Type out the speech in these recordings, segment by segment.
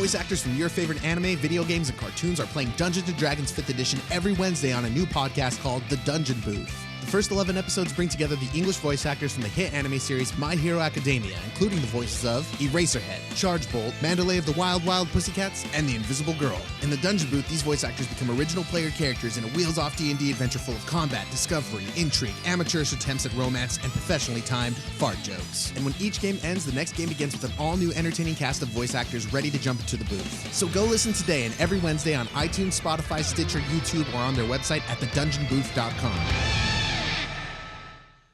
Voice actors from your favorite anime, video games, and cartoons are playing Dungeons & Dragons 5th edition every Wednesday on a new podcast called The Dungeon Booth. The first 11 episodes bring together the English voice actors from the hit anime series My Hero Academia, including the voices of Eraserhead, Charge Bolt, Mandalay of the Wild Wild Pussycats, and the Invisible Girl. In the Dungeon Booth, these voice actors become original player characters in a wheels-off D&D adventure full of combat, discovery, intrigue, amateurish attempts at romance, and professionally timed fart jokes. And when each game ends, the next game begins with an all-new entertaining cast of voice actors ready to jump into the booth. So go listen today and every Wednesday on iTunes, Spotify, Stitcher, YouTube, or on their website at thedungeonbooth.com.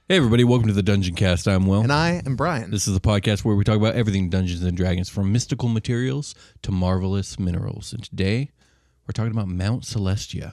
Hey everybody, welcome to the Dungeoncast. I'm Will. And I am Brian. This is the podcast where we talk about everything Dungeons & Dragons, from mystical materials to marvelous minerals. And today, we're talking about Mount Celestia.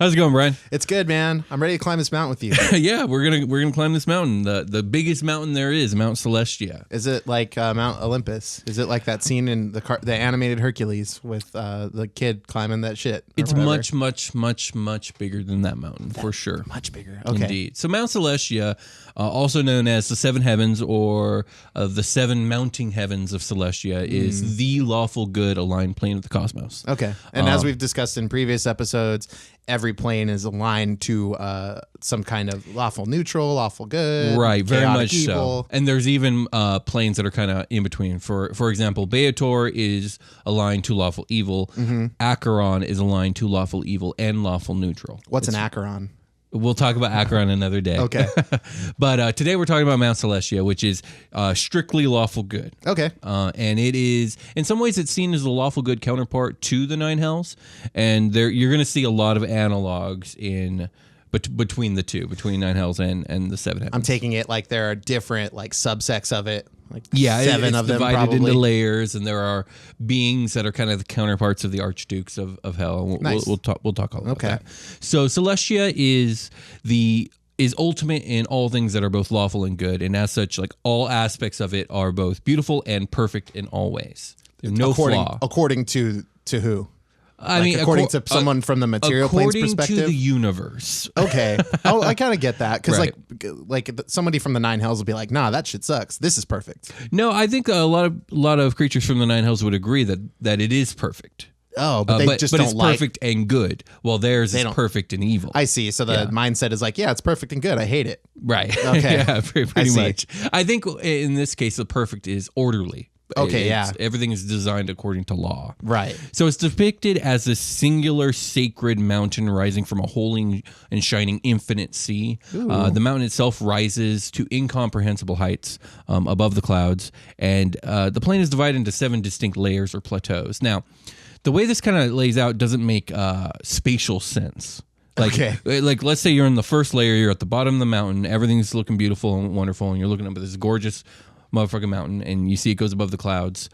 How's it going, Brian? It's good, man. I'm ready to climb this mountain with you. Yeah, we're gonna climb this mountain, the biggest mountain there is, Mount Celestia. Is it like Mount Olympus? Is it like that scene in the animated Hercules with the kid climbing that shit? It's much bigger than that mountain, for sure. Much bigger. Okay. Indeed. So Mount Celestia, also known as the Seven Heavens or the Seven Mounting Heavens of Celestia, is the lawful good aligned plane of the cosmos. Okay. And as we've discussed in previous episodes, every plane is aligned to some kind of lawful neutral, lawful good, right? Very much evil. So. And there's even planes that are kind of in between. For example, Beator is aligned to lawful evil. Mm-hmm. Acheron is aligned to lawful evil and lawful neutral. What's an Acheron? We'll talk about Acheron another day. Okay. But today we're talking about Mount Celestia, which is strictly lawful good. Okay. And it is, in some ways, it's seen as the lawful good counterpart to the Nine Hells. And you're going to see a lot of analogs between the two, between Nine Hells and the Seven Heavens. I'm taking it like there are different like subsects of it. Like seven of them divided probably into layers, and there are beings that are kind of the counterparts of the Archdukes of Hell. Nice. We'll talk all about that. So Celestia is ultimate in all things that are both lawful and good, and as such, like all aspects of it are both beautiful and perfect in all ways. There's no flaw. According to who? I mean, according to someone from the material plane's perspective? According to the universe. Okay. Oh, I kind of get that. Because right. like somebody from the Nine Hells will be like, nah, that shit sucks. This is perfect. No, I think a lot of creatures from the Nine Hells would agree that it is perfect. Oh, but they just don't it's perfect and good. Well, theirs is perfect and evil. I see. So the mindset is like, yeah, it's perfect and good. I hate it. Right. Okay. Yeah, pretty much. I think in this case, the perfect is orderly. Okay, Everything is designed according to law. Right. So it's depicted as a singular sacred mountain rising from a holy and shining infinite sea. The mountain itself rises to incomprehensible heights above the clouds, and the plain is divided into 7 distinct layers or plateaus. Now, the way this kind of lays out doesn't make spatial sense. Like let's say you're in the first layer, you're at the bottom of the mountain, everything's looking beautiful and wonderful, and you're looking up at this gorgeous motherfucking mountain, and you see it goes above the clouds.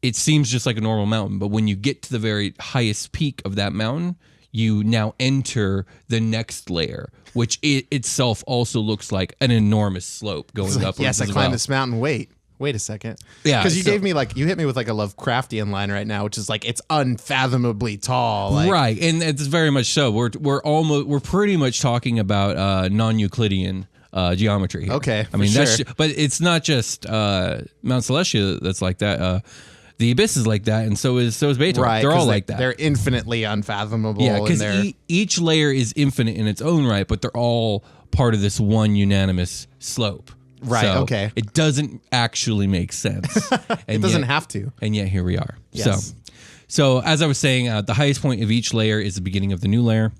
It seems just like a normal mountain, but when you get to the very highest peak of that mountain, you now enter the next layer, which itself also looks like an enormous slope going upwards. Yes, I climbed this mountain. Wait a second. Yeah, because you hit me with like a Lovecraftian line right now, which is like it's unfathomably tall. Right, and it's very much so. We're pretty much talking about non-Euclidean geometry here. Okay, I mean sure. but it's not just Mount Celestia that's like that. The Abyss is like that, and so is Beator. Right, they're all like that. They're infinitely unfathomable. Yeah, because each layer is infinite in its own right, but they're all part of this one unanimous slope. Right. So okay. It doesn't actually make sense. It doesn't have to. And yet here we are. Yes. So as I was saying, the highest point of each layer is the beginning of the new layer.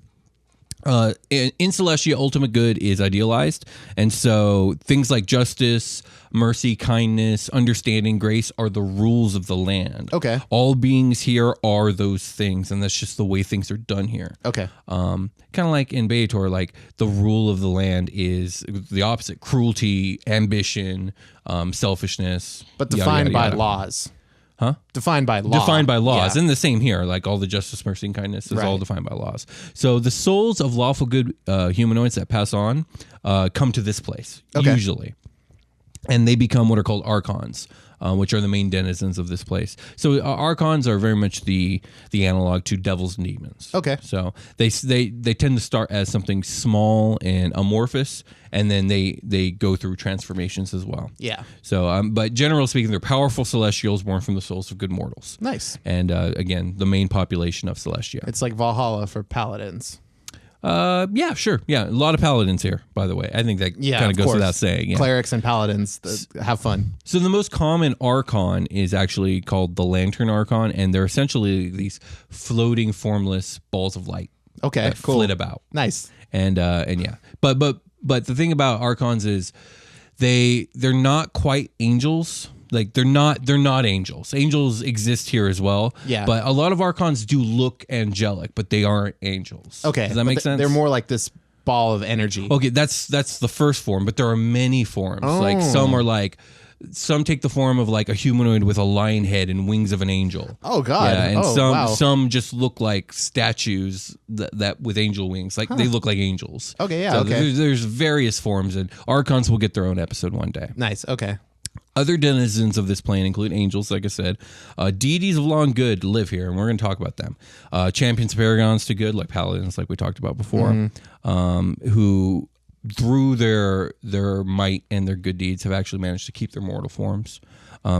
In Celestia, ultimate good is idealized, and so things like justice, mercy, kindness, understanding, grace are the rules of the land. Okay. All beings here are those things, and that's just the way things are done here. Okay. Kind of like in Beator, like the rule of the land is the opposite: cruelty, ambition, selfishness. But defined by laws. Huh? Defined by law. Defined by laws. Yeah. And the same here, like all the justice, mercy, and kindness is all defined by laws. So the souls of lawful good humanoids that pass on come to this place, usually. And they become what are called Archons. which are the main denizens of this place. So Archons are very much the analog to devils and demons. Okay. So they tend to start as something small and amorphous, and then they go through transformations as well. Yeah. So, but generally speaking, they're powerful celestials born from the souls of good mortals. Nice. And again, the main population of Celestia. It's like Valhalla for paladins. Yeah, sure. Yeah, a lot of paladins here, by the way. I think that kind of goes without saying. Yeah. Clerics and paladins, have fun. So the most common Archon is actually called the Lantern Archon, and they're essentially these floating, formless balls of light. Okay, that cool. flit about. Nice. And yeah, but the thing about Archons is they're not quite angels. Like they're not angels. Angels exist here as well. Yeah. But a lot of Archons do look angelic, but they aren't angels. Okay. Does that make sense? They're more like this ball of energy. Okay, that's the first form, but there are many forms. Oh. Like some take the form of like a humanoid with a lion head and wings of an angel. Oh God. Yeah, and wow. some just look like statues that with angel wings. Like they look like angels. Okay, yeah, So okay. there's various forms, and Archons will get their own episode one day. Nice. Okay. Other denizens of this plane include angels, like I said. Deities of law and good live here, and we're going to talk about them. Champions, paragons to good, like paladins, like we talked about before, who, through their might and their good deeds, have actually managed to keep their mortal forms.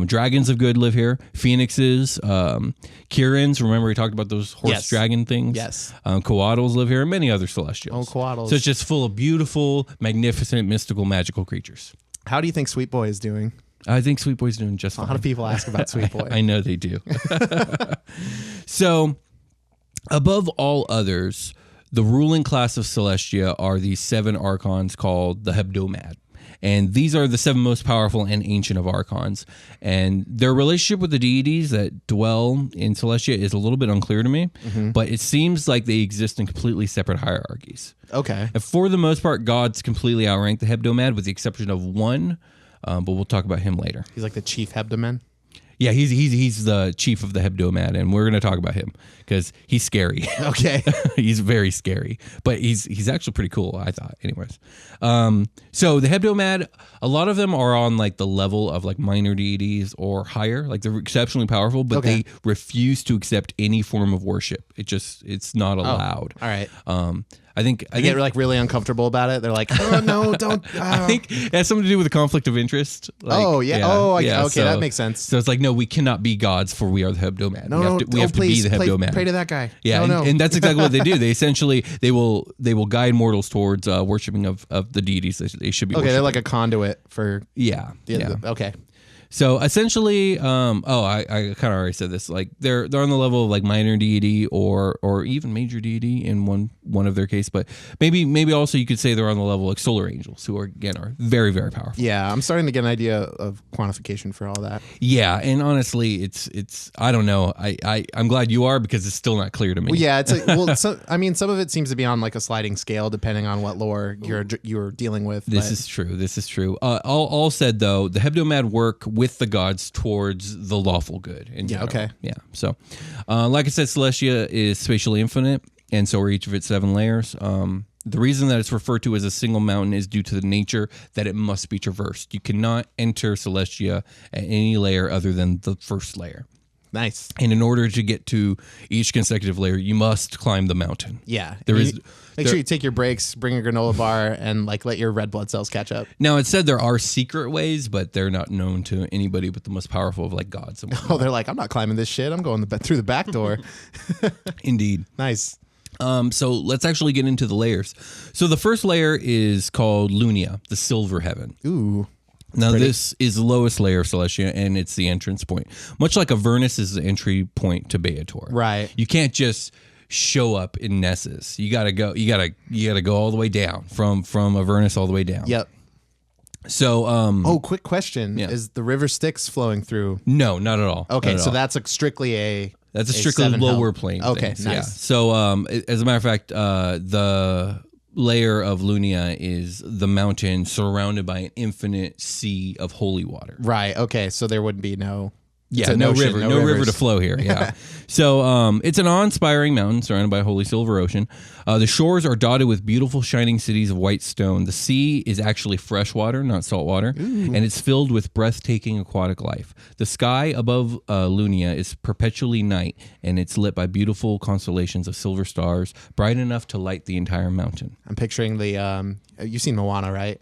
Dragons of good live here. Phoenixes, Kirins, remember we talked about those horse dragon things? Yes. Coatls live here, and many other celestials. Oh, coatls. So it's just full of beautiful, magnificent, mystical, magical creatures. How do you think Sweet Boy is doing? I think Sweet Boy's doing just fine. A lot of people ask about Sweet Boy. I know they do. So, above all others, the ruling class of Celestia are these 7 Archons called the Hebdomad. And these are the 7 most powerful and ancient of Archons. And their relationship with the deities that dwell in Celestia is a little bit unclear to me, but it seems like they exist in completely separate hierarchies. Okay. And for the most part, gods completely outrank the Hebdomad with the exception of one, but we'll talk about him later. He's like the chief hebdoman. Yeah, he's the chief of the Hebdomad, and we're going to talk about him because he's scary. Okay. He's very scary, but he's actually pretty cool, I thought. Anyways, so the Hebdomad, a lot of them are on like the level of like minor deities or higher. Like they're exceptionally powerful, but they refuse to accept any form of worship. It's not allowed. All right. I think get like really uncomfortable about it. They're like, oh no, don't. I think it has something to do with the conflict of interest. Like, okay, so, that makes sense. So it's like, no, we cannot be gods, for we are the Hebdomad. We have to be the Hebdomad. Pray to that guy. Yeah, no. And that's exactly what they do. They essentially they will guide mortals towards worshiping of the deities that they should be. Okay, worshiping. they're like a conduit for. Yeah. Okay. So essentially, I kind of already said this. Like they're on the level of like minor deity or even major deity in one of their case, but maybe also you could say they're on the level like solar angels, who are very, very powerful. Yeah, I'm starting to get an idea of quantification for all that. Yeah, and honestly, it's I don't know. I'm glad you are, because it's still not clear to me. Well, yeah, it's like, some of it seems to be on like a sliding scale depending on what lore you're dealing with. This is true. All said though, the Hebdomad work with the gods towards the lawful good in general. Okay. Yeah. So, like I said, Celestia is spatially infinite, and so are each of its 7 layers. The reason that it's referred to as a single mountain is due to the nature that it must be traversed. You cannot enter Celestia at any layer other than the first layer. Nice. And in order to get to each consecutive layer, you must climb the mountain. Yeah. Make sure you take your breaks, bring a granola bar, and like let your red blood cells catch up. Now, it said there are secret ways, but they're not known to anybody but the most powerful of like gods. And oh, they're like, I'm not climbing this shit. I'm going through the back door. Indeed. Nice. So let's actually get into the layers. So the first layer is called Lunia, the silver heaven. Ooh. Now, this is the lowest layer of Celestia, and it's the entrance point. Much like Avernus is the entry point to Beator. Right. You can't just show up in Nessus. You gotta go all the way down from Avernus all the way down. Yep. So quick question. Yeah. Is the river Styx flowing through? No, not at all. Okay, Not at so all. that's strictly a strictly 7 lower health. plane. Okay, things. nice. Yeah. So as a matter of fact, the layer of Lunia is the mountain surrounded by an infinite sea of holy water. Right. Okay, so there would be no. Yeah, It's no an ocean, river, no no river rivers. to flow here. Yeah. So it's an awe-inspiring mountain surrounded by a holy silver ocean. The shores are dotted with beautiful shining cities of white stone. The sea is actually freshwater, not saltwater, and it's filled with breathtaking aquatic life. The sky above Lunia is perpetually night, and it's lit by beautiful constellations of silver stars, bright enough to light the entire mountain. I'm picturing the you've seen Moana, right?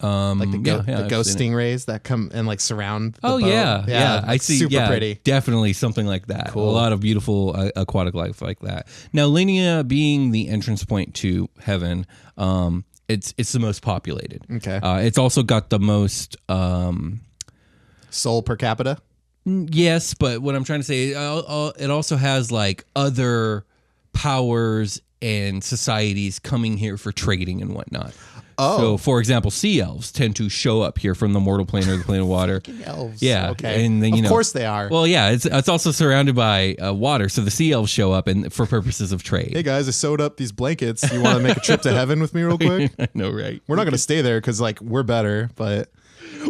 Like the ghost stingrays that come and like surround the boat. Yeah. I see. Super pretty. Definitely something like that. Cool. A lot of beautiful aquatic life like that. Now, Lunia being the entrance point to heaven, it's the most populated. Okay. It's also got the most. Soul per capita? Yes, but what I'm trying to say, it also has like other powers and societies coming here for trading and whatnot. Oh. So, for example, sea elves tend to show up here from the mortal plane or the plane of water. Elves. Yeah. Okay. And then, of course they are. Well, yeah, it's also surrounded by water, so the sea elves show up and for purposes of trade. Hey guys, I sewed up these blankets. You want to make a trip to heaven with me real quick? I know, right? We're not going to stay there because like we're better, but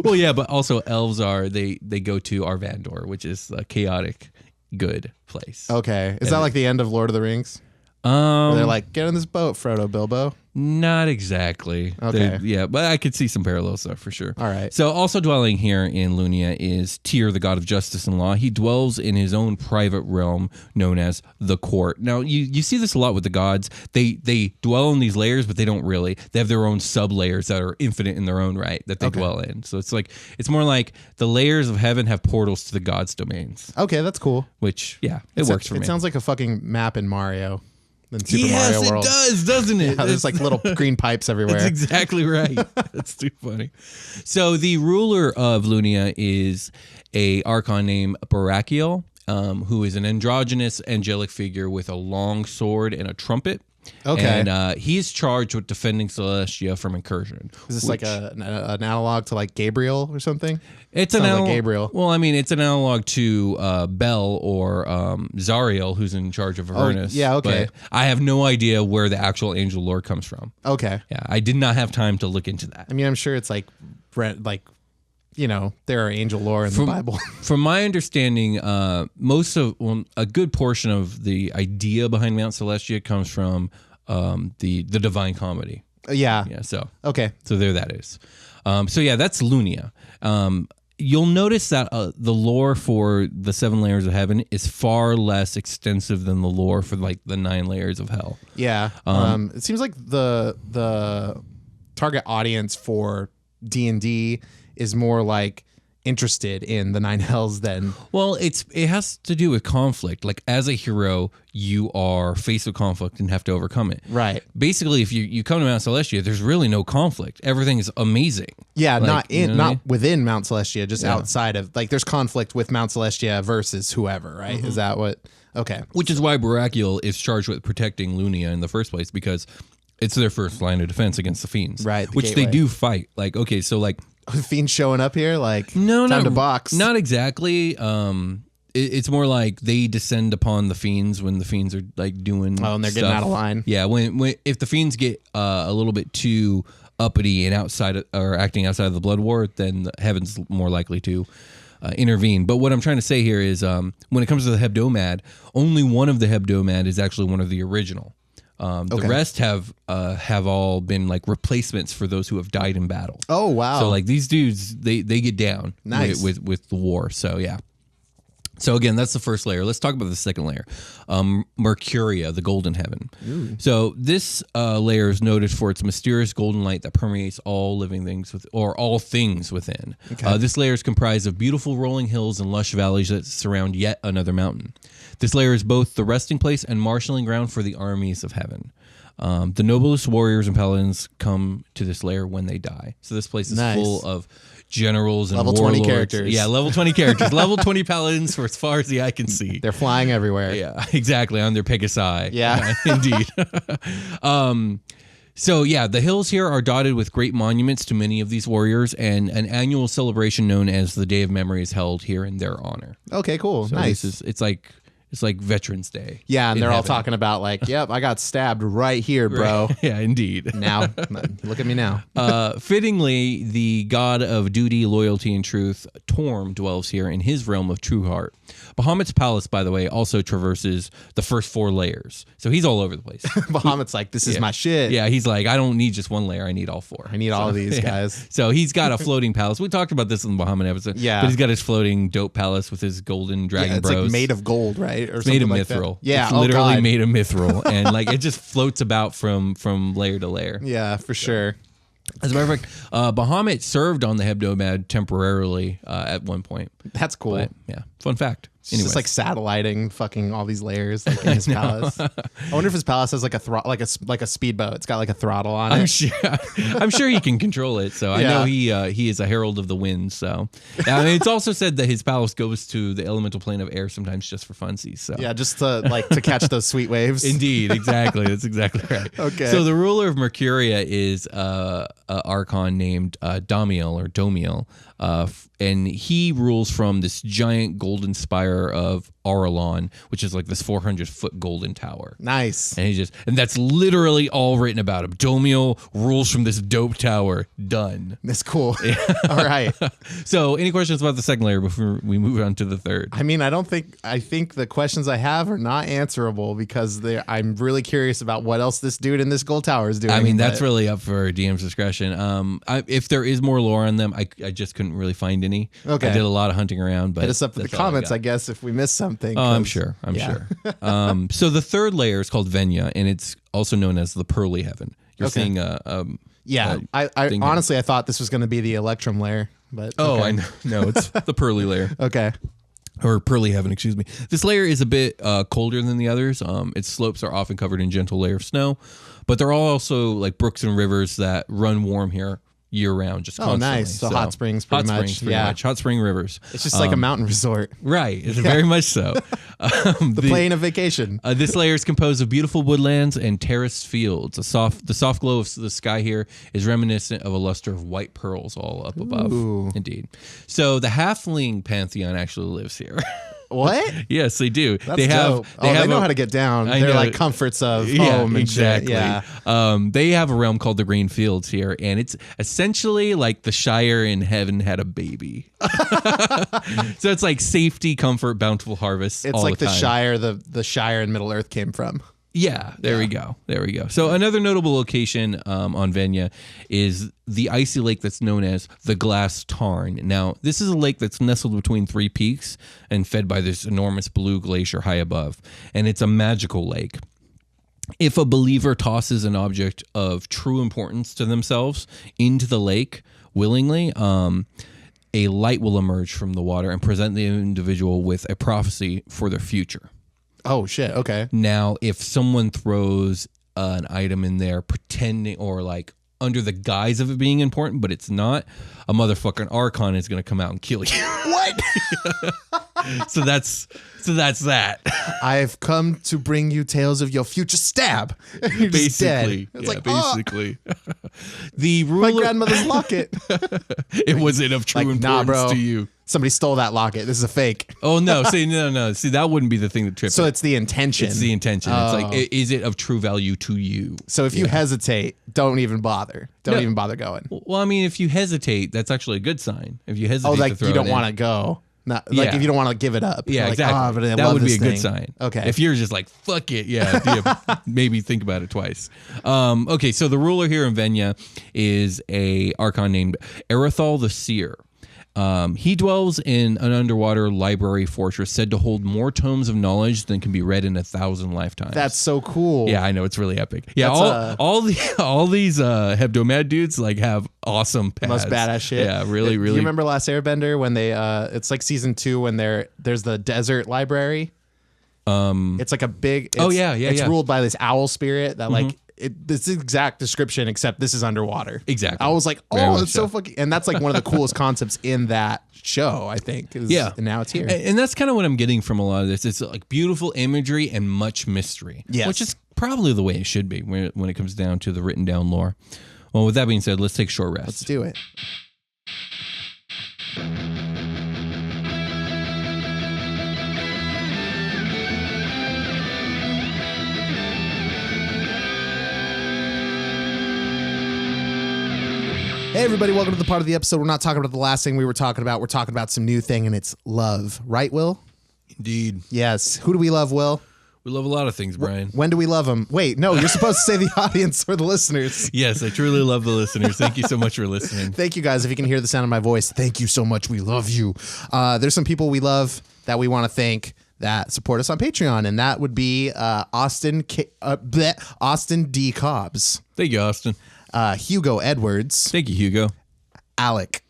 Well, yeah, but also elves they go to Arvandor, which is a chaotic good place. okay. Is that like the end of Lord of the Rings? Where they're like, get on this boat, Frodo, Bilbo. Not exactly. Okay. Yeah, but I could see some parallels there for sure. All right. So also dwelling here in Lunia is Tyr, the god of justice and law. He dwells in his own private realm known as the court. Now, you see this a lot with the gods. They dwell in these layers, but they don't really. They have their own sub-layers that are infinite in their own right that they dwell in. So it's more like the layers of heaven have portals to the gods' domains. Okay, that's cool. Which, yeah, it works for me. It sounds like a fucking map in Mario. Than Super Yes, Mario World. it does, doesn't it? Yeah, there's like little green pipes everywhere. That's exactly right. That's too funny. So the ruler of Lunia is a Archon named Raziel, who is an androgynous angelic figure with a long sword and a trumpet. Okay. And he is charged with defending Celestia from incursion. Is this like an analog to like Gabriel or something? It's Sounds an like Gabriel. Well, I mean, it's an analog to Bel or Zariel, who's in charge of Avernus. yeah, okay. But I have no idea where the actual angel lore comes from. Okay. Yeah, I did not have time to look into that. I mean, I'm sure it's like there are angel lore in the Bible. From my understanding, a good portion of the idea behind Mount Celestia comes from the Divine Comedy. Yeah. Yeah. So Okay. so there that is. So yeah, that's Lunia. You'll notice that the lore for the 7 layers of heaven is far less extensive than the lore for like the 9 layers of hell. Yeah. It seems like the target audience for D&D is more like interested in the 9 hells than... Well, it has to do with conflict. Like as a hero, you are faced with conflict and have to overcome it. Right. Basically, if you come to Mount Celestia, there's really no conflict. Everything is amazing. Yeah, Like, not within Mount Celestia, just outside of, like, there's conflict with Mount Celestia versus whoever, right? Mm-hmm. Is that what? Okay. Which is why Raziel is charged with protecting Lunia in the first place, because it's their first line of defense against the fiends. Right, the Which gateway. they do fight. Like, okay, so like... Fiends showing up here, like, No, time to box. Not exactly. It's more like they descend upon the fiends when the fiends are like doing. Oh, and they're getting out of line. Yeah, when if the fiends get a little bit too uppity and acting outside of the blood war, then the heaven's more likely to intervene. But what I'm trying to say here is, when it comes to the Hebdomad, only one of the Hebdomad is actually one of the original. The rest have all been like replacements for those who have died in battle. Oh, wow. So like these dudes, they get down Nice. with the war. So yeah. So again, that's the first layer. Let's talk about the second layer, Mercuria, the golden heaven. Ooh. So this layer is noted for its mysterious golden light that permeates all living things or all things within. Okay. This layer is comprised of beautiful rolling hills and lush valleys that surround yet another mountain. This layer is both the resting place and marshalling ground for the armies of heaven. The noblest warriors and paladins come to this layer when they die. So this place is full of generals and level warlords. 20 characters. Yeah, level 20 characters. Level 20 paladins for as far as the eye can see. They're flying everywhere. Yeah, exactly, on their Pegasi. Yeah. Indeed. So yeah, the hills here are dotted with great monuments to many of these warriors, and an annual celebration known as the Day of Memory is held here in their honor. Okay, cool. So nice. it's like It's like Veterans Day. Yeah, and in they're all heaven. talking about like, yep, I got stabbed right here, bro. Right. Yeah, indeed. Now, look at me now. Fittingly, the god of duty, loyalty, and truth, Torm, dwells here in his realm of True Heart. Bahamut's palace, by the way, also traverses the first 4 layers. So he's all over the place. Bahamut's like, this is my shit. Yeah, he's like, I don't need just one layer. I need all 4. I need all of these guys. So he's got a floating palace. We talked about this in the Bahamut episode. Yeah. But he's got his floating dope palace with his golden dragon It's bros. like made of gold, right? Or It's made of something like mithril. that. Yeah, it's literally God. made of mithril, and like it just floats about from layer to layer. Yeah, for sure. As a matter of fact, Bahamut served on the Hebdomad temporarily at one point. That's cool. But, yeah, fun fact. It's just like satelliting fucking all these layers like in his palace. I wonder if his palace has like a like a speedboat. It's got like a throttle on it. I'm sure he can control it. So I know he is a herald of the wind. So I mean, it's also said that his palace goes to the elemental plane of air sometimes just for funsies. So Yeah, just to catch those sweet waves. Indeed, exactly. That's exactly right. Okay. So the ruler of Mercuria is a Archon named Domiel, and he rules from this giant golden spire of Aurelon, which is like this 400-foot golden tower. Nice. And that's literally all written about him. Domiel rules from this dope tower. Done. That's cool. All right. So, any questions about the second layer before we move on to the third? I mean, I think the questions I have are not answerable because I'm really curious about what else this dude in this gold tower is doing. I mean, that's really up for DM's discretion. If there is more lore on them, I just couldn't really find any. Okay. I did a lot of hunting around, but hit us up in the comments, I guess, if we missed something. Oh, I'm sure. So the third layer is called Venya, and it's also known as the Pearly Heaven. You're seeing I honestly I thought this was going to be the Electrum layer, but okay. I know. No, it's the Pearly layer. Okay. Or Pearly Heaven, excuse me. This layer is a bit colder than the others. Its slopes are often covered in gentle layer of snow, but there are also like brooks and rivers that run warm here year round, just constantly. Nice. So hot springs, pretty much. Hot spring rivers. It's just like a mountain resort. Right. It's very much so. The plane of vacation. This layer is composed of beautiful woodlands and terraced fields. The soft glow of the sky here is reminiscent of a luster of white pearls all up above. Ooh. Indeed. So the Halfling Pantheon actually lives here. What? Yes, they do. That's they have. dope. They know how to get down. They're like comforts of home and exactly. shit. Yeah. They have a realm called the Green Fields here, and it's essentially like the Shire in heaven had a baby. So it's like safety, comfort, bountiful harvest. It's all like the time. Shire, the Shire in Middle Earth came from. Yeah, there we go. So another notable location on Venya is the icy lake that's known as the Glass Tarn. Now, this is a lake that's nestled between 3 peaks and fed by this enormous blue glacier high above. And it's a magical lake. If a believer tosses an object of true importance to themselves into the lake willingly, a light will emerge from the water and present the individual with a prophecy for their future. Oh, shit. Okay. Now, if someone throws an item in there pretending or like under the guise of it being important, but it's not, a motherfucking Archon is going to come out and kill you. What? So that's that. I've come to bring you tales of your future stab. You're just Basically. dead. It's Basically. The ruler, my grandmother's locket. it wasn't of true importance nah, bro. to you. Somebody stole that locket. This is a fake. Oh, no. No. See, that wouldn't be the thing that trips So it. it's the intention. It's the intention. It's like, is it of true value to you? So if you hesitate, don't even bother. Don't even bother going. Well, I mean, if you hesitate, that's actually a good sign. If you hesitate to like throw you don't it in. want to go. Not like if you don't want to give it up. Yeah, You're exactly. Like, but I that love would be this a good thing. sign. Okay. If you're just like, fuck it. Yeah. Maybe think about it twice. Okay. So the ruler here in Venya is a Archon named Erethal the Seer. He dwells in an underwater library fortress said to hold more tomes of knowledge than can be read in 1,000 lifetimes. That's so cool. Yeah, I know, it's really epic. Yeah, all these Hebdomad dudes like have awesome pads. Most badass shit. Yeah, really. You remember Last Airbender when they it's like season 2 when there's the desert library. It's like a big. It's ruled by this owl spirit that like. This is exact description, except this is underwater. Exactly. I was like, Very it's so fucking, and that's like one of the coolest concepts in that show, I think. And now it's here. And that's kind of what I'm getting from a lot of this. It's like beautiful imagery and much mystery. Yes. Which is probably the way it should be when it comes down to the written down lore. Well, with that being said, let's take a short rest. Let's do it. Hey everybody, welcome to the part of the episode we're not talking about the last thing we were talking about. We're talking about some new thing, and it's love. Right, Will? Indeed. Yes. Who do we love, Will? We love a lot of things, Brian. When do we love them? Wait, no, you're supposed to say the audience or the listeners. Yes, I truly love the listeners. Thank you so much for listening. Thank you guys. If you can hear the sound of my voice, thank you so much. We love you. There's some people we love that we want to thank that support us on Patreon, and that would be Austin D. Cobbs. Thank you, Austin. Hugo Edwards. Thank you, Hugo. Alec.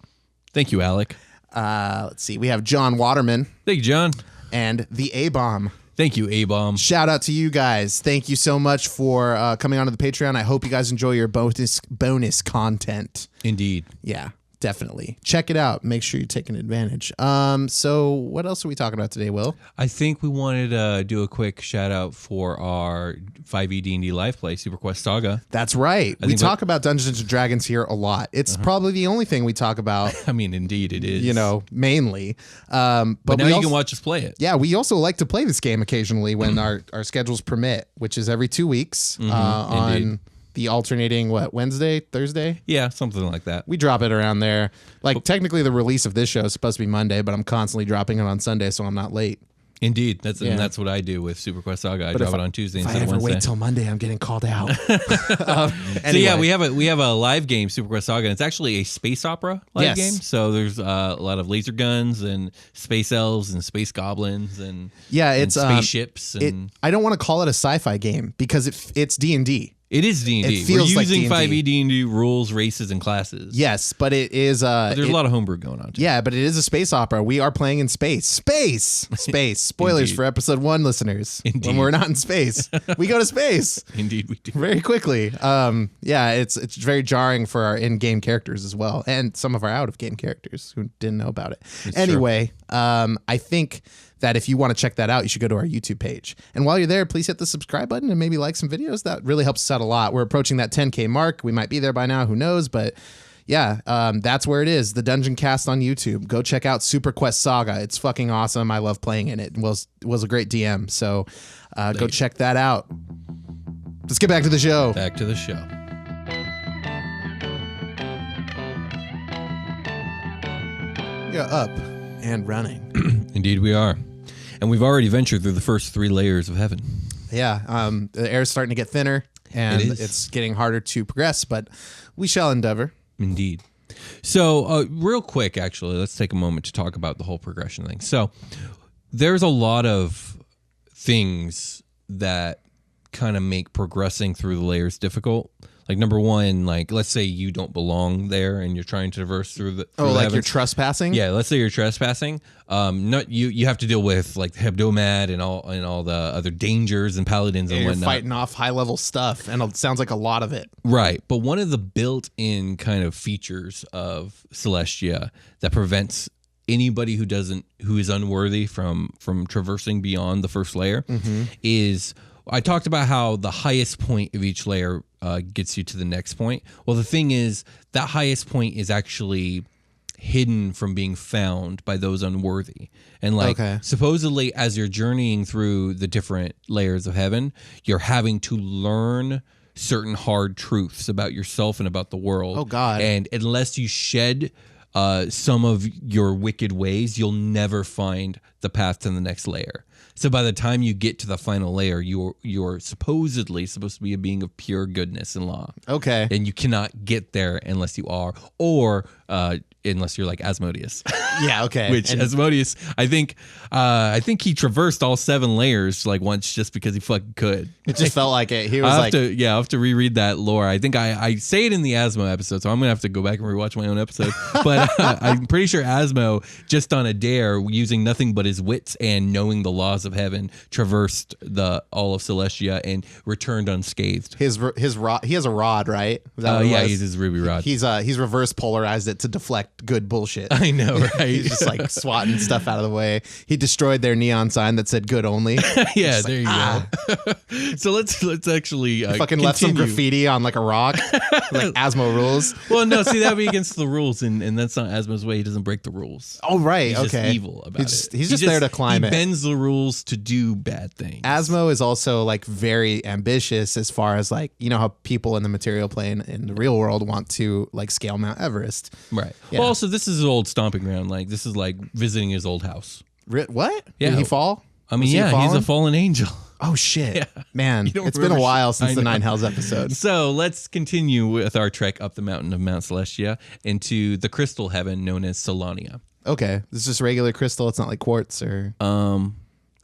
Thank you, Alec. Let's see. We have John Waterman. Thank you, John. And the A-Bomb. Thank you, A-Bomb. Shout out to you guys. Thank you so much for coming onto the Patreon. I hope you guys enjoy your bonus content. Indeed. Yeah, definitely. Check it out. Make sure you're taking advantage. So what else are we talking about today, Will? I think we wanted to do a quick shout out for our 5e D&D live play, Super Quest Saga. That's right. We talk about Dungeons and Dragons here a lot. It's probably the only thing we talk about. I mean, indeed it is. You know, mainly. But now you can watch us play it. Yeah, we also like to play this game occasionally when our schedules permit, which is every 2 weeks on the alternating, Wednesday, Thursday? Yeah, something like that. We drop it around there. Like, technically the release of this show is supposed to be Monday, but I'm constantly dropping it on Sunday, so I'm not late. Indeed. And that's what I do with Super Quest Saga. I drop it on Tuesday instead of Wednesday. If I ever wait till Monday, I'm getting called out. Anyway. So yeah, we have a live game, Super Quest Saga, and it's actually a space opera live game. So there's a lot of laser guns and space elves and space goblins and it's spaceships. I don't want to call it a sci-fi game because it's D&D. It is D&D. It feels We're using like D&D. 5e D&D rules, races, and classes. Yes, but it is... there's a lot of homebrew going on, too. Yeah, but it is a space opera. We are playing in space. Space! Spoilers for episode 1, listeners. Indeed. When we're not in space. We go to space. Indeed, we do. Very quickly. It's very jarring for our in-game characters as well, and some of our out-of-game characters who didn't know about it. Anyway, I think that if you want to check that out, you should go to our YouTube page. And while you're there, please hit the subscribe button and maybe like some videos. That really helps us out a lot. We're approaching that 10K mark. We might be there by now. Who knows? But yeah, that's where it is. The Dungeoncast on YouTube. Go check out Super Quest Saga. It's fucking awesome. I love playing in it. It was a great DM. So go check that out. Let's get back to the show. Back to the show. You're up and running. Indeed we are. And we've already ventured through the first 3 layers of heaven. Yeah, the air is starting to get thinner, and it's getting harder to progress, but we shall endeavor. Indeed. So, real quick, actually, let's take a moment to talk about the whole progression thing. So, there's a lot of things that kind of make progressing through the layers difficult. Like, number one, like, let's say you don't belong there and you're trying to traverse through the you're trespassing? Yeah, let's say you're trespassing. You have to deal with like Hebdomad and all the other dangers and paladins and you're whatnot. Fighting off high level stuff, and it sounds like a lot of it. Right, but one of the built-in kind of features of Celestia that prevents anybody who is unworthy from traversing beyond the first layer is, I talked about how the highest point of each layer gets you to the next point. Well, the thing is, that highest point is actually hidden from being found by those unworthy. And supposedly, as you're journeying through the different layers of heaven, you're having to learn certain hard truths about yourself and about the world. Oh, God. And unless you shed some of your wicked ways, you'll never find the path to the next layer. So by the time you get to the final layer, you're supposedly supposed to be a being of pure goodness and law. Okay. And you cannot get there unless you are, or unless you're like Asmodeus. Yeah, okay. Which Asmodeus, I think he traversed all 7 layers like once just because he fucking could. It just felt like it. He was I'll have to reread that lore. I think I say it in the Asmo episode, so I'm gonna have to go back and rewatch my own episode. But I'm pretty sure Asmo, just on a dare, using nothing but his wits and knowing the laws of heaven, traversed all of Celestia and returned unscathed. His rod. He has a rod, right? He's his ruby rod. He's reverse polarized it to deflect good bullshit. I know, right? He's just like swatting stuff out of the way. He destroyed their neon sign that said "good only." Yeah, there you go. So let's actually fucking left some graffiti on like a rock, like Asmo rules. Well, no, see, that'd be against the rules, and that's not Asmo's way. He doesn't break the rules. Oh, right. He's Okay. just evil about it. He's just there to climb he it. bends the rules to do bad things. Asmo is also like very ambitious as far as like, you know how people in the material plane in the real world want to like scale Mount Everest. Right. Yeah. Well, also, this is his old stomping ground. Like, this is like visiting his old house. What? Yeah. Did he fall? I mean, he's a fallen angel. Oh, shit. Yeah. Man, it's been a while since the know. Nine Hells episode. So let's continue with our trek up the mountain of Mount Celestia into the crystal heaven known as Colonia. Okay. This is just regular crystal. It's not like quartz or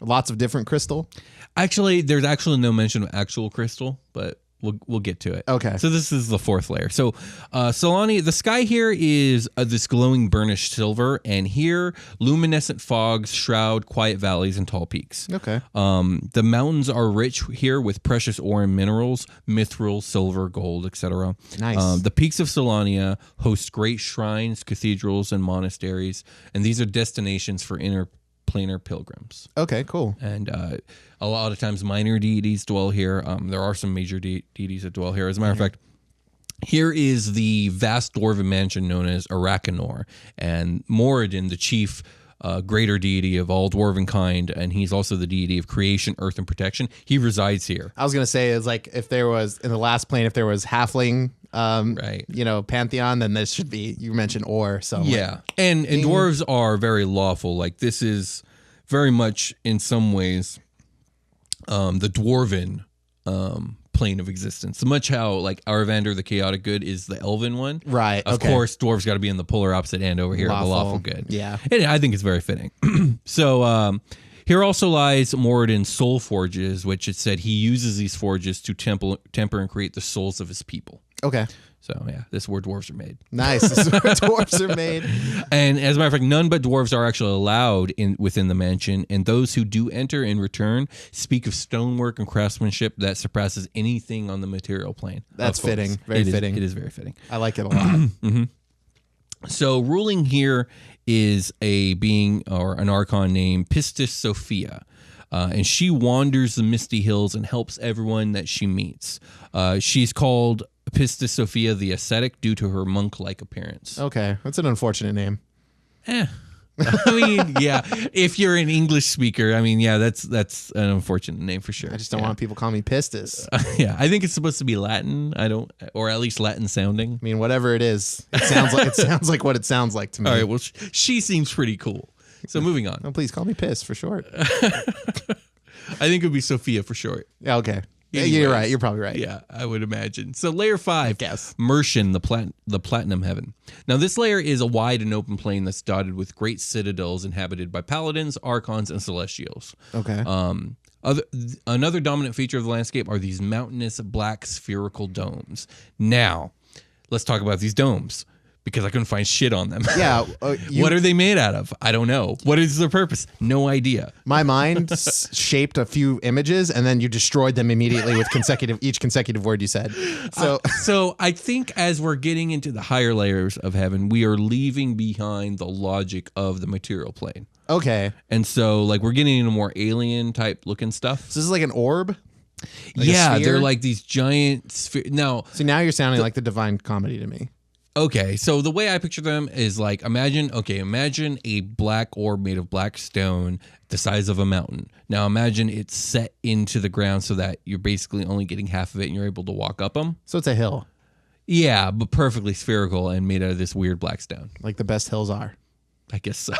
lots of different crystal. Actually, there's actually no mention of actual crystal, but we'll get to it. Okay. So this is the fourth layer. So Colonia, the sky here is this glowing burnished silver, and here luminescent fogs shroud quiet valleys and tall peaks. Okay. The mountains are rich here with precious ore and minerals, mithril, silver, gold, etc. Nice. The peaks of Colonia host great shrines, cathedrals, and monasteries, and these are destinations for interplanar pilgrims. Okay, cool. And a lot of times minor deities dwell here. There are some major deities that dwell here. As a matter of fact, here is the vast dwarven mansion known as Arakanor, and Moradin, the chief greater deity of all dwarven kind, and he's also the deity of creation, earth, and protection. He resides here. I was going to say, it's like if there was, in the last plane, if there was halfling, Right. Pantheon, then this should be, you mentioned ore. So Yeah. like, And dwarves are very lawful. Like, this is very much, in some ways, the dwarven plane of existence. So much how, like, Arvander, the chaotic good, is the elven one. Right. Of course, dwarves got to be in the polar opposite end over here, the lawful good. Yeah. And I think it's very fitting. So, here also lies Moradin's soul forges, which it said he uses these forges to temper and create the souls of his people. Okay. So, yeah, this is where dwarves are made. Nice. This is where dwarves are made. And as a matter of fact, none but dwarves are actually allowed within the mansion, and those who do enter in return speak of stonework and craftsmanship that surpasses anything on the material plane. That's fitting. Very fitting. It is very fitting. I like it a lot. So ruling here is a being or an archon named Pistis Sophia. And she wanders the misty hills and helps everyone that she meets. She's called Pistis Sophia the Ascetic due to her monk-like appearance. Okay. That's an unfortunate name. I mean, yeah. If you're an English speaker, I mean, yeah, that's an unfortunate name for sure. I just don't want people calling me Pistis. Yeah, I think it's supposed to be Latin. Or at least Latin sounding. I mean, whatever it is, it sounds like what it sounds like to me. All right. Well, she seems pretty cool. So moving on. Oh, please call me Piss for short. I think it would be Sophia for short. Yeah, okay. Anyways. You're right. You're probably right. Yeah, I would imagine. So layer 5, I guess. Mercian, the platinum heaven. Now this layer is a wide and open plain that's dotted with great citadels inhabited by paladins, archons, and celestials. Okay. Another dominant feature of the landscape are these mountainous black spherical domes. Now, let's talk about these domes, because I couldn't find shit on them. Yeah. What are they made out of? I don't know. What is their purpose? No idea. My mind shaped a few images, and then you destroyed them immediately with each consecutive word you said. So I think as we're getting into the higher layers of heaven, we are leaving behind the logic of the material plane. Okay. And so, like, we're getting into more alien type looking stuff. So this is like an orb? Like yeah, they're like these giant spheres. Now, so now you're sounding like the Divine Comedy to me. okay, so the way I picture them is like, imagine a black orb made of black stone the size of a mountain. Now imagine it's set into the ground so that you're basically only getting half of it and you're able to walk up them. So it's a hill, Yeah, but perfectly spherical and made out of this weird black stone. like the best hills are. I guess so.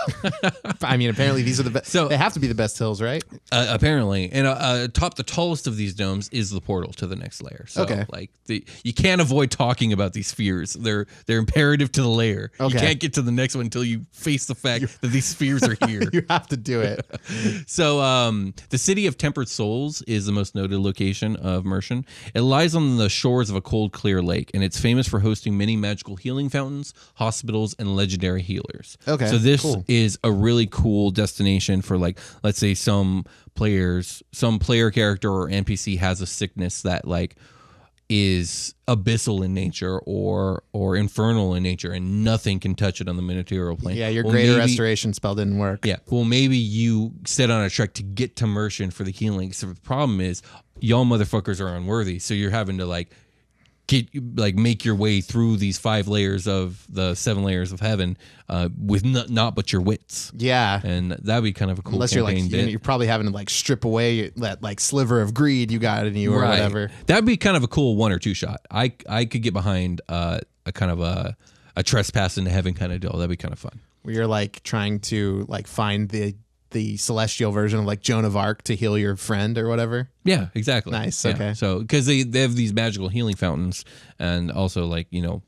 I mean, apparently these are the best. So- they have to be the best hills, right? Apparently. And the tallest of these domes is the portal to the next layer. So, Okay. like, you can't avoid talking about these spheres. They're imperative to the layer. Okay. You can't get to the next one until you face the fact that these spheres are here. You have to do it. So, the city of Tempered Souls is the most noted location of Mercian. It lies on the shores of a cold, clear lake, and it's famous for hosting many magical healing fountains, hospitals, and legendary healers. Okay, so this cool. is a really cool destination for, like, let's say some player character or NPC has a sickness that, like, is abyssal in nature or infernal in nature, and nothing can touch it on the material plane. Yeah, your greater restoration spell didn't work. Yeah, well, maybe you set on a trek to get to Mercian for the healing. So the problem is, y'all motherfuckers are unworthy, so you're having to make your way through these 5 layers of the 7 layers of heaven with not but your wits. Yeah, and that'd be kind of a cool. Unless you're probably having to strip away that sliver of greed you got in you or whatever. That'd be kind of a cool 1 or 2 shot. I could get behind a kind of a trespass into heaven kind of deal. That'd be kind of fun. Where you're trying to find the celestial version of Joan of Arc to heal your friend or whatever. Yeah, exactly. Nice. Yeah. Okay. So because they have these magical healing fountains and also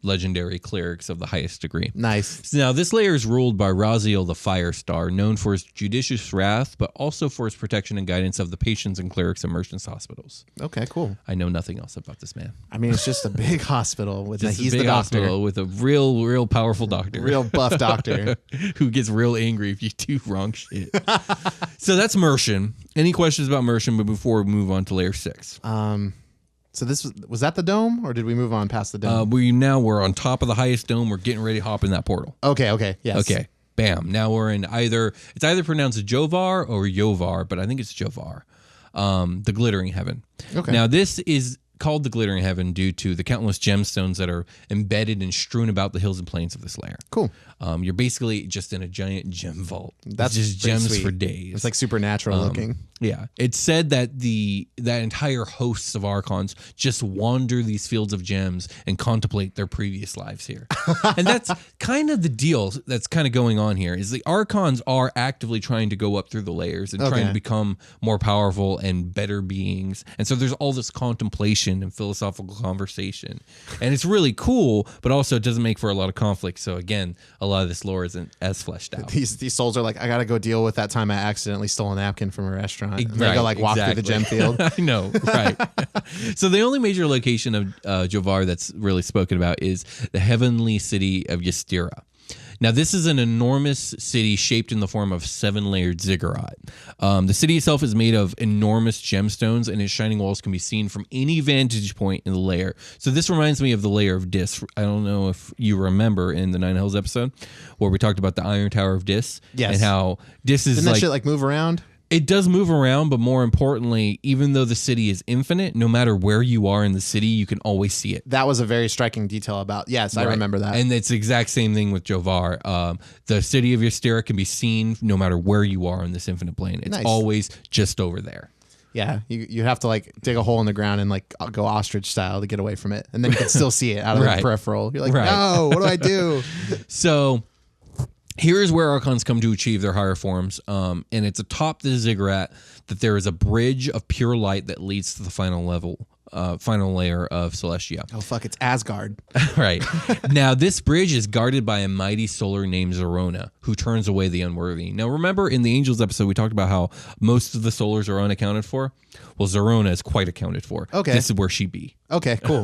legendary clerics of the highest degree. Nice. So now this layer is ruled by Raziel the Firestar, known for his judicious wrath, but also for his protection and guidance of the patients and clerics in merchants' hospitals. Okay, cool. I know nothing else about this man. I mean, it's just a big hospital with he's the doctor with a real powerful doctor, real buff doctor who gets real angry if you do wrong shit. So that's Mercian. Any questions about Mercian? But before we move on to layer 6. So this was that the dome, or did we move on past the dome? We're on top of the highest dome. We're getting ready to hop in that portal. Okay. Yes. Okay. Bam. Now we're in it's either pronounced Jovar or Yovar, but I think it's Jovar. The glittering heaven. Okay. Now this is called the glittering heaven due to the countless gemstones that are embedded and strewn about the hills and plains of this layer. Cool. You're basically just in a giant gem vault. That's it's just gems sweet. For days. It's supernatural looking. Yeah. It's said that that entire hosts of Archons just wander these fields of gems and contemplate their previous lives here. And that's kind of the deal that's kind of going on here is the Archons are actively trying to go up through the layers and trying to become more powerful and better beings. And so there's all this contemplation and philosophical conversation. And it's really cool, but also it doesn't make for a lot of conflict. So again, a lot of this lore isn't as fleshed out. These souls are I got to go deal with that time I accidentally stole a napkin from a restaurant. And Right, they go walk through the gem field. I know, right. So the only major location of Jovar that's really spoken about is the heavenly city of Ystera. Now, this is an enormous city shaped in the form of 7-layered ziggurat. The city itself is made of enormous gemstones, and its shining walls can be seen from any vantage point in the layer. So this reminds me of the layer of Dis. I don't know if you remember in the Nine Hells episode where we talked about the Iron Tower of Dis. Yes. And how Dis is Didn't that shit move around? It does move around, but more importantly, even though the city is infinite, no matter where you are in the city, you can always see it. That was a very striking detail about. Yes, I remember that. And it's the exact same thing with Jovar. The city of Ystera can be seen no matter where you are in this infinite plane. It's always just over there. Yeah, you have to dig a hole in the ground and go ostrich style to get away from it, and then you can still see it out of the peripheral. You're no, what do I do? So here is where Archons come to achieve their higher forms, and it's atop the ziggurat that there is a bridge of pure light that leads to the final layer of Celestia. Oh fuck, it's Asgard. Right. Now, this bridge is guarded by a mighty solar named Zerona, who turns away the unworthy. Now, remember in the Angels episode, we talked about how most of the solars are unaccounted for? Well, Zerona is quite accounted for. Okay. This is where she be. Okay, cool.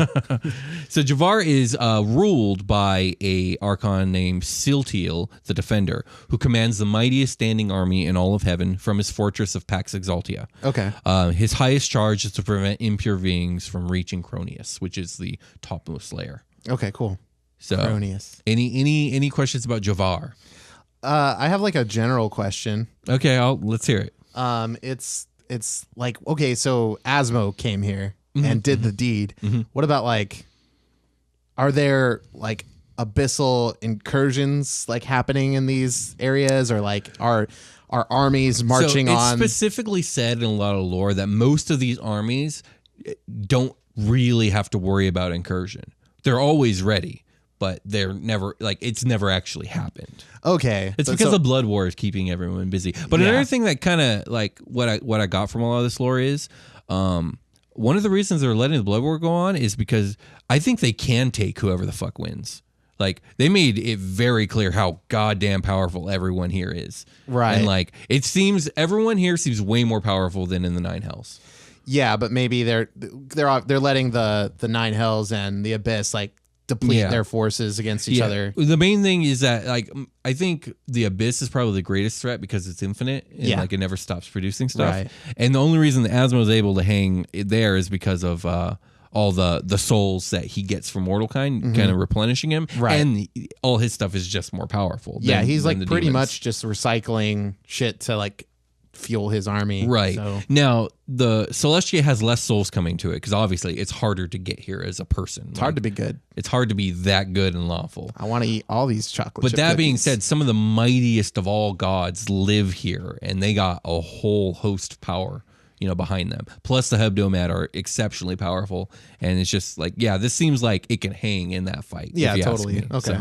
So Jovar is ruled by a Archon named Siltiel, the Defender, who commands the mightiest standing army in all of heaven from his fortress of Pax Exaltia. Okay. His highest charge is to prevent impure beings from reaching Cronius, which is the topmost layer. Okay, cool. So Cronius. Any questions about Jovar? I have a general question. Okay, let's hear it. It's okay, so Asmo came here and did the deed. Mm-hmm. What about are there abyssal incursions happening in these areas, or are armies marching on? It's specifically said in a lot of lore that most of these armies don't really have to worry about incursion. They're always ready, but they're never it's never actually happened. Okay. It's because the blood war is keeping everyone busy. But another thing that kind of what I got from a lot of this lore is one of the reasons they're letting the blood war go on is because I think they can take whoever the fuck wins. They made it very clear how goddamn powerful everyone here is. Right. And it seems everyone here seems way more powerful than in the Nine Hells. Yeah, but maybe they're letting the Nine Hells and the Abyss deplete their forces against each other. The main thing is that I think the Abyss is probably the greatest threat because it's infinite and it never stops producing stuff. Right. And the only reason that Asmo is able to hang there is because of all the souls that he gets from mortal kind, kind of replenishing him. Right. And all his stuff is just more powerful. Yeah, he's than like the pretty demons. much just recycling shit to like fuel his army. Right. So. Now, the Celestia has less souls coming to it because obviously it's harder to get here as a person. It's hard to be good. It's hard to be that good and lawful. I want to eat all these chocolate But chip that being cookies. said, some of the mightiest of all gods live here, and they got a whole host of power, behind them. Plus, the Hebdomad are exceptionally powerful, and it's just like, yeah, this seems like it can hang in that fight. Yeah, if you ask totally. me. Okay.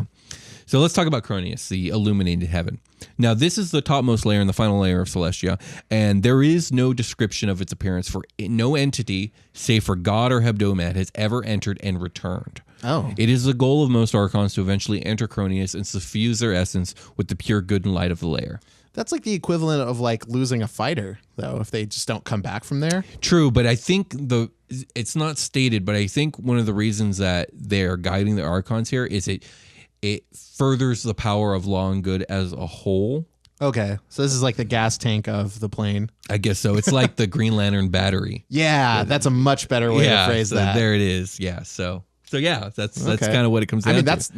So let's talk about Cronius, the Illuminated Heaven. Now, this is the topmost layer and the final layer of Celestia, and there is no description of its appearance for no entity, save for God or Hebdomad, has ever entered and returned. Oh. It is the goal of most Archons to eventually enter Cronius and suffuse their essence with the pure good and light of the layer. That's like the equivalent of like losing a fighter, though, if they just don't come back from there. True, but I think it's not stated, but I think one of the reasons that they're guiding the Archons here is it furthers the power of law and good as a whole. Okay, so this is like the gas tank of the plane. I guess so. It's like the Green Lantern battery. Yeah, that's a much better way to phrase so that. There it is. Yeah, so yeah, that's Okay. kind of what it comes down to. that's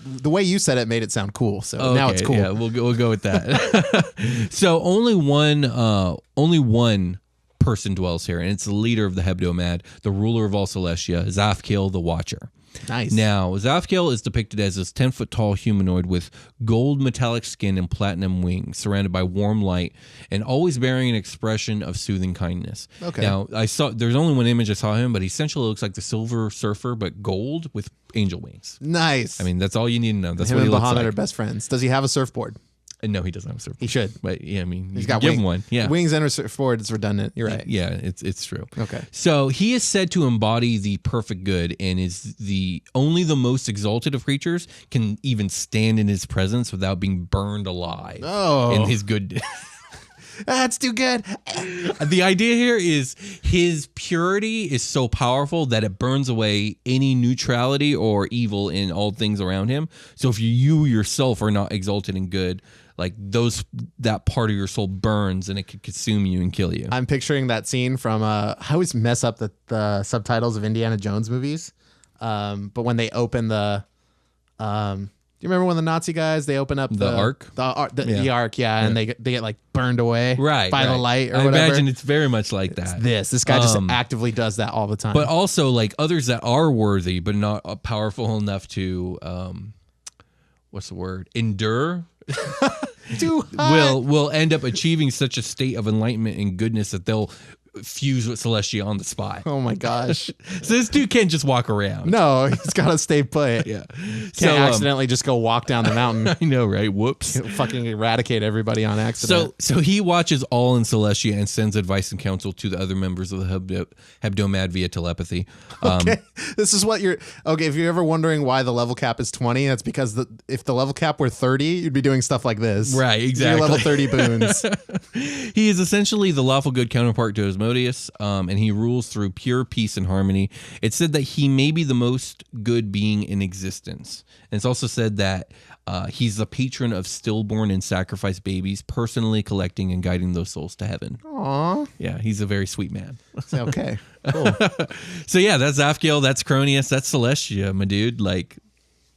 the way you said it made it sound cool. So now it's cool. Yeah, we'll go with that. So only one person dwells here, and it's the leader of the Hebdomad, the ruler of all Celestia, Zafkiel the Watcher. Nice. Now, Zafkiel is depicted as this 10-foot-tall humanoid with gold metallic skin and platinum wings, surrounded by warm light, and always bearing an expression of soothing kindness. Okay. Now, there's only one image I saw him, but he essentially looks like the Silver Surfer, but gold with angel wings. Nice. I mean, that's all you need to know. That's him what he and looks Bahamut like. are best friends. Does he have a surfboard? No, he doesn't have a surfboard. He should. But yeah, I mean, He's you got can give him one. Yeah. Wings and a surfboard. It's redundant. You're right. Yeah, it's true. Okay. So he is said to embody the perfect good and is only the most exalted of creatures can even stand in his presence without being burned alive. Oh. In his good. That's too good. The idea here is his purity is so powerful that it burns away any neutrality or evil in all things around him. So if you yourself are not exalted and good, like that part of your soul burns and it could consume you and kill you. I'm picturing that scene from I always mess up the subtitles of Indiana Jones movies. But when they open the do you remember when the Nazi guys they open up the Ark? The Ark, yeah, and they get like burned away by the light or I whatever. imagine it's very much like that. This guy just actively does that all the time. But also like others that are worthy but not powerful enough to what's the word? Endure. Too hot. will end up achieving such a state of enlightenment and goodness that they'll fuse with Celestia on the spot. Oh my gosh. So this dude can't just walk around. No, he's got to stay put. Yeah. Can't accidentally just go walk down the mountain. I know, right? Whoops. Fucking eradicate everybody on accident. So he watches all in Celestia and sends advice and counsel to the other members of the Hebdomad via telepathy. Okay. This is what if you're ever wondering why the level cap is 20, that's because if the level cap were 30, you'd be doing stuff like this. Right, exactly. You're level 30 boons. He is essentially the lawful good counterpart to Asmodeus, and he rules through pure peace and harmony. It's said that he may be the most good being in existence. And it's also said that he's the patron of stillborn and sacrificed babies, personally collecting and guiding those souls to heaven. Aww. Yeah, he's a very sweet man. Okay, cool. So yeah, that's Zafkiel, that's Cronius, that's Celestia, my dude. Like,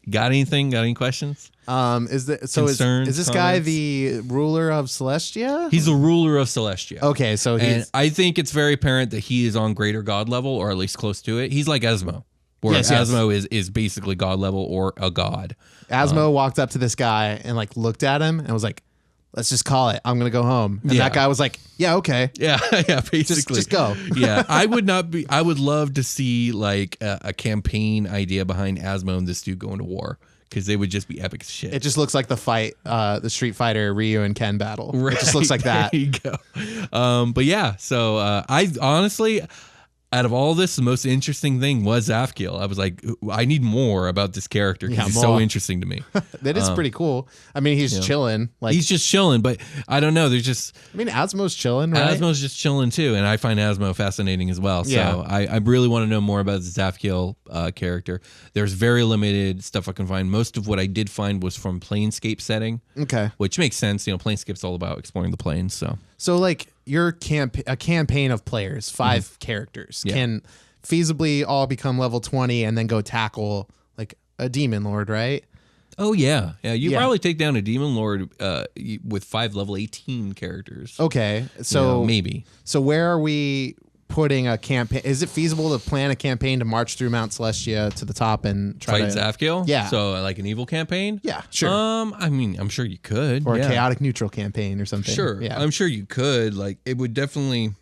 got anything? Got any questions? Is this guy the ruler of Celestia? He's the ruler of Celestia. Okay, so and I think it's very apparent that he is on greater god level, or at least close to it. He's like Asmo, where Asmo is basically god level or a god. Asmo walked up to this guy and like looked at him and was like, "Let's just call it. I'm gonna go home." And that guy was like, "Yeah, okay, yeah, basically, just go." Yeah, I would love to see like a campaign idea behind Asmo and this dude going to war. Because they would just be epic as shit. It just looks like the fight, the Street Fighter Ryu and Ken battle. Right. It just looks like that. There you go. But yeah, so I honestly, out of all this, the most interesting thing was Zafkiel. I was like, I need more about this character because he's so interesting to me. That is pretty cool. I mean, he's chilling. Like he's just chilling, but I don't know. There's just Asmo's chilling, right? Asmo's just chilling too, and I find Asmo fascinating as well. So I really want to know more about the Zafkiel character. There's very limited stuff I can find. Most of what I did find was from Planescape setting. Okay, which makes sense. Planescape's all about exploring the planes. So like your a campaign of players, 5 characters. Yeah. feasibly all become level 20 and then go tackle like a demon lord, right? Oh yeah. You probably take down a demon lord with 5 level 18 characters. Okay. So maybe. So where are we putting a campaign? Is it feasible to plan a campaign to march through Mount Celestia to the top and try fight to Zafkiel? Yeah. So like an evil campaign? Yeah, sure. I mean, I'm sure you could. Or a chaotic neutral campaign or something. Sure. Yeah. I'm sure you could. Like it would definitely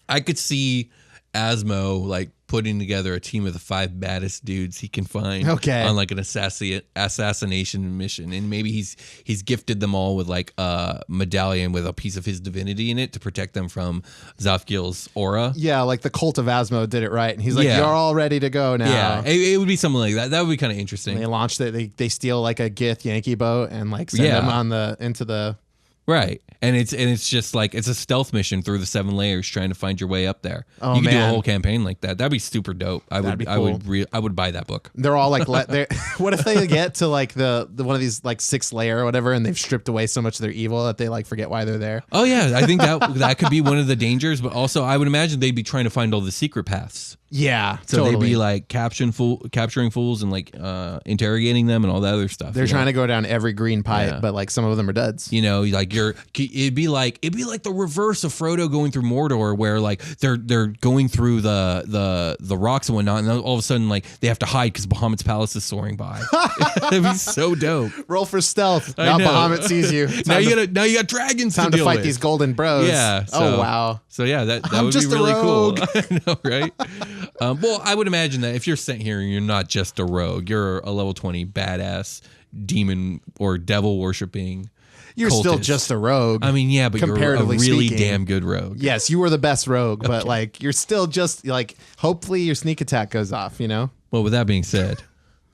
I could see Asmo like putting together a team of the 5 baddest dudes he can find on like an assassination mission, and maybe he's gifted them all with like a medallion with a piece of his divinity in it to protect them from Zafkiel's aura. Yeah, like the cult of Asmo did it right, and he's like, "You're all ready to go now." Yeah, it would be something like that. That would be kind of interesting. And they launched it. They steal like a Gith Yankee boat and like send them on into the. Right. And it's just like it's a stealth mission through the 7 layers trying to find your way up there. Oh, you could do a man. whole campaign like that. That'd be super dope. I would buy that book. They're all like what if they get to like the one of these like 6th layer or whatever, and they've stripped away so much of their evil that they like forget why they're there? Oh yeah, I think that could be one of the dangers, but also I would imagine they'd be trying to find all the secret paths. Yeah, so they'd be like capturing fools and like interrogating them and all that other stuff. They're trying to go down every green pipe, but like some of them are duds. You know, like it'd be like the reverse of Frodo going through Mordor, where like they're going through the rocks and whatnot, and then all of a sudden like they have to hide because Bahamut's palace is soaring by. That'd be so dope. Roll for stealth. Now Bahamut sees you. Now you got dragons. Time to fight these golden bros. Yeah. Oh wow. So yeah, that would be really cool. I know, right? Well, I would imagine that if you're sent here and you're not just a rogue, you're a level 20 badass demon or devil worshipping. You're cultist. still just a rogue. I mean, yeah, but you're a really speaking. damn good rogue. Yes, you were the best rogue, but like you're still just like hopefully your sneak attack goes off, you know? Well, with that being said,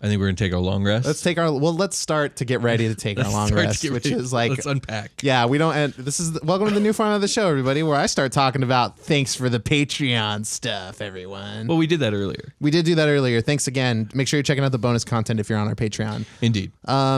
I think we're gonna take our long rest. Let's start to get ready to take our long rest, which is like let's unpack. Yeah, we don't end. Welcome to the new format of the show, everybody, where I start talking about thanks for the Patreon stuff, everyone. Well, we did that earlier. We did do that earlier. Thanks again. Make sure you're checking out the bonus content if you're on our Patreon. Indeed.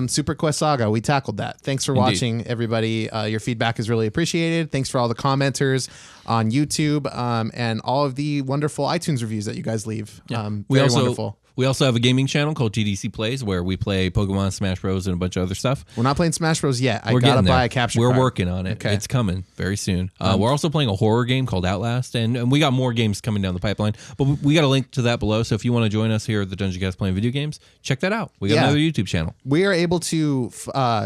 Super Quest Saga, we tackled that. Thanks for watching, everybody. Your feedback is really appreciated. Thanks for all the commenters on YouTube and all of the wonderful iTunes reviews that you guys leave. Yeah. Wonderful. We also have a gaming channel called TDC Plays where we play Pokemon, Smash Bros, and a bunch of other stuff. We're not playing Smash Bros yet. I We're gotta getting there. buy a capture We're card. working on it. Okay. It's coming very soon. We're also playing a horror game called Outlast, and we got more games coming down the pipeline. But we got a link to that below. So if you want to join us here at the Dungeoncast playing video games, check that out. We got another YouTube channel. We are able to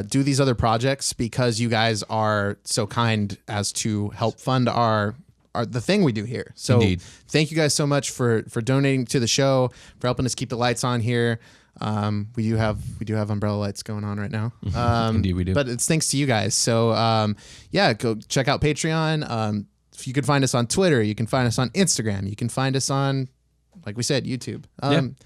do these other projects because you guys are so kind as to help fund the thing we do here. So Indeed. Thank you guys so much for donating to the show, for helping us keep the lights on here. We do have umbrella lights going on right now. Indeed we do. But it's thanks to you guys. So go check out Patreon. If you can find us on Twitter, you can find us on Instagram, you can find us on, like we said, YouTube. And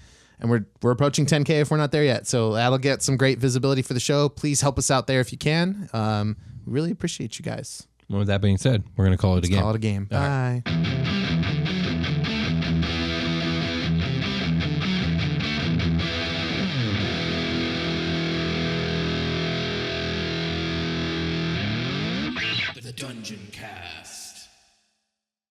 we're approaching 10K if we're not there yet. So that'll get some great visibility for the show. Please help us out there if you can. We really appreciate you guys. Well, with that being said, we're going to call it a game. Call it a game. All Bye. The Dungeoncast.